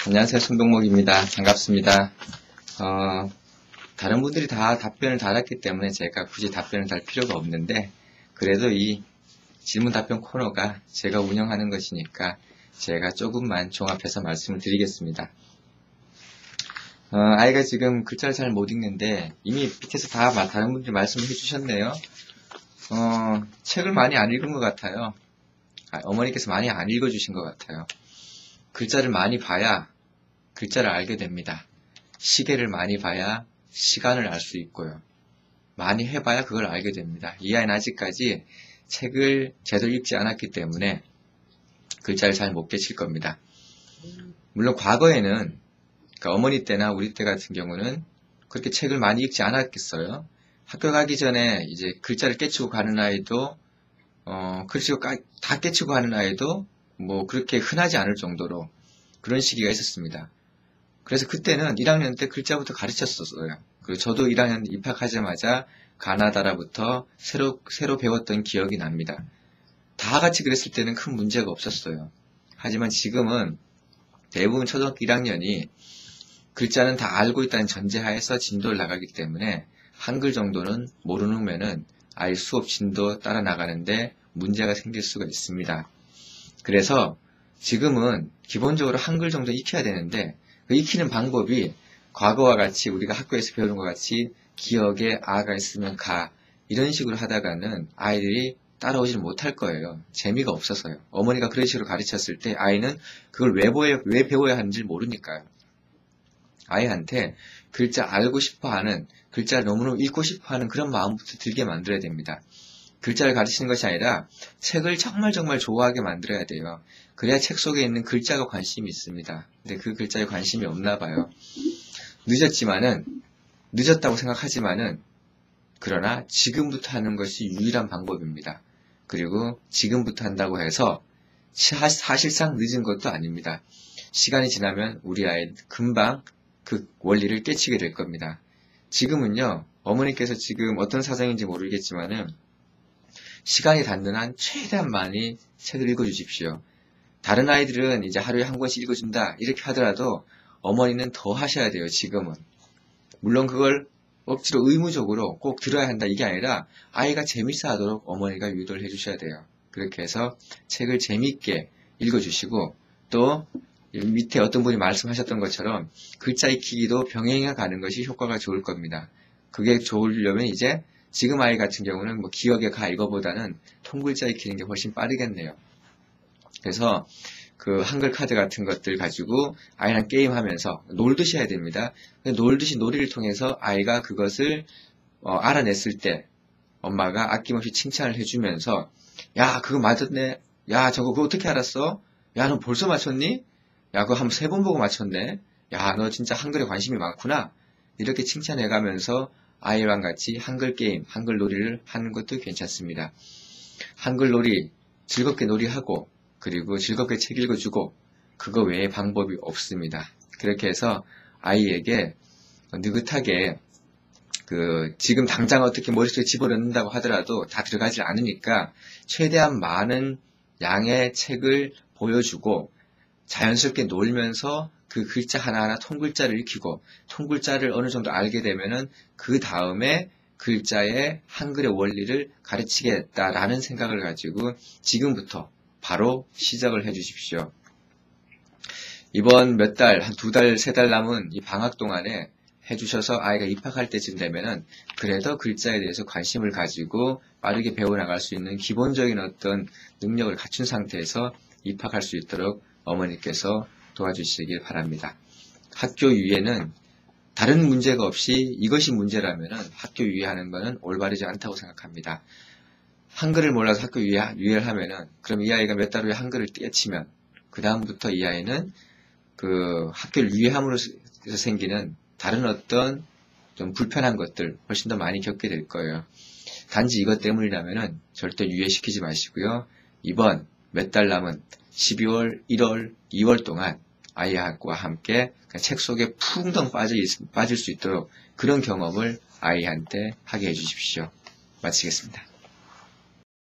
안녕하세요. 손동목입니다. 반갑습니다. 다른 분들이 다 답변을 달았기 때문에 제가 굳이 답변을 달 필요가 없는데, 그래도 이 질문 답변 코너가 제가 운영하는 것이니까 제가 조금만 종합해서 말씀을 드리겠습니다. 아이가 지금 글자를 잘 못 읽는데 이미 밑에서 다 다른 분들이 말씀을 해주셨네요. 책을 많이 안 읽은 것 같아요. 어머니께서 많이 안 읽어주신 것 같아요. 글자를 많이 봐야 글자를 알게 됩니다. 시계를 많이 봐야 시간을 알 수 있고요. 많이 해봐야 그걸 알게 됩니다. 이 아이는 아직까지 책을 제대로 읽지 않았기 때문에 글자를 잘 못 깨칠 겁니다. 물론 과거에는, 그러니까 어머니 때나 우리 때 같은 경우는 그렇게 책을 많이 읽지 않았겠어요. 학교 가기 전에 이제 글자를 깨치고 가는 아이도, 글씨가 다 깨치고 가는 아이도 뭐 그렇게 흔하지 않을 정도로 그런 시기가 있었습니다. 그래서 그때는 1학년 때 글자부터 가르쳤었어요. 그리고 저도 1학년 입학하자마자 가나다라부터 새로 배웠던 기억이 납니다. 다 같이 그랬을 때는 큰 문제가 없었어요. 하지만 지금은 대부분 초등학교 1학년이 글자는 다 알고 있다는 전제하에서 진도를 나가기 때문에 한글 정도는 모르면은 아이 수업 진도 따라 나가는데 문제가 생길 수가 있습니다. 그래서 지금은 기본적으로 한글 정도 익혀야 되는데, 그 익히는 방법이 과거와 같이 우리가 학교에서 배우는 것 같이 기억에 아가 있으면 가 이런 식으로 하다가는 아이들이 따라오지를 못할 거예요. 재미가 없어서요. 어머니가 그런 식으로 가르쳤을 때 아이는 그걸 왜 배워야 하는지 모르니까요. 아이한테 글자 알고 싶어하는, 글자를 너무너무 읽고 싶어하는 그런 마음부터 들게 만들어야 됩니다. 글자를 가르치는 것이 아니라 책을 정말 좋아하게 만들어야 돼요. 그래야 책 속에 있는 글자가 관심이 있습니다. 근데 그 글자에 관심이 없나 봐요. 늦었다고 생각하지만은, 그러나 지금부터 하는 것이 유일한 방법입니다. 그리고 지금부터 한다고 해서 사실상 늦은 것도 아닙니다. 시간이 지나면 우리 아이 금방 그 원리를 깨치게 될 겁니다. 지금은요, 어머니께서 지금 어떤 사정인지 모르겠지만은 시간이 닿는 한 최대한 많이 책을 읽어주십시오. 다른 아이들은 이제 하루에 한 권씩 읽어준다 이렇게 하더라도 어머니는 더 하셔야 돼요. 지금은. 물론 그걸 억지로 의무적으로 꼭 들어야 한다 이게 아니라 아이가 재밌어 하도록 어머니가 유도를 해주셔야 돼요. 그렇게 해서 책을 재밌게 읽어주시고, 또 밑에 어떤 분이 말씀하셨던 것처럼 글자 익히기도 병행해 가는 것이 효과가 좋을 겁니다. 그게 좋으려면 이제 지금 아이 같은 경우는 뭐 기억에 가 이거보다는 통글자 익히는 게 훨씬 빠르겠네요. 그래서 그 한글 카드 같은 것들 가지고 아이랑 게임하면서 놀듯이 해야 됩니다. 놀듯이 놀이를 통해서 아이가 그것을 알아냈을 때 엄마가 아낌없이 칭찬을 해주면서, 야 그거 맞았네, 야 저거 그거 어떻게 알았어, 야 너 벌써 맞췄니, 야 그거 한 3번 보고 맞췄네, 야 너 진짜 한글에 관심이 많구나, 이렇게 칭찬해가면서 아이랑 같이 한글 게임, 한글 놀이를 하는 것도 괜찮습니다. 한글 놀이, 즐겁게 놀이하고, 그리고 즐겁게 책 읽어주고, 그거 외에 방법이 없습니다. 그렇게 해서 아이에게 느긋하게 지금 당장 어떻게 머릿속에 집어넣는다고 하더라도 다 들어가지 않으니까 최대한 많은 양의 책을 보여주고 자연스럽게 놀면서 그 글자 하나하나 통글자를 익히고, 통글자를 어느 정도 알게 되면은 그 다음에 글자의 한글의 원리를 가르치겠다라는 생각을 가지고 지금부터 바로 시작을 해 주십시오. 이번 몇 달, 한 2달, 3달 남은 이 방학 동안에 해주셔서 아이가 입학할 때쯤 되면은 그래도 글자에 대해서 관심을 가지고 빠르게 배워나갈 수 있는 기본적인 어떤 능력을 갖춘 상태에서 입학할 수 있도록 어머니께서 도와주시길 바랍니다. 학교 유예는 다른 문제가 없이 이것이 문제라면은 학교 유예하는 것은 올바르지 않다고 생각합니다. 한글을 몰라서 학교 유예를 하면은, 그럼 이 아이가 몇 달 후에 한글을 깨치면 그 다음부터 이 아이는 그 학교를 유예함으로써 생기는 다른 어떤 좀 불편한 것들 훨씬 더 많이 겪게 될 거예요. 단지 이것 때문이라면은 절대 유예시키지 마시고요. 이번 몇 달 남은 12월, 1월, 2월 동안 아이와 함께 책 속에 풍덩 빠질 수 있도록 그런 경험을 아이한테 하게 해주십시오. 마치겠습니다.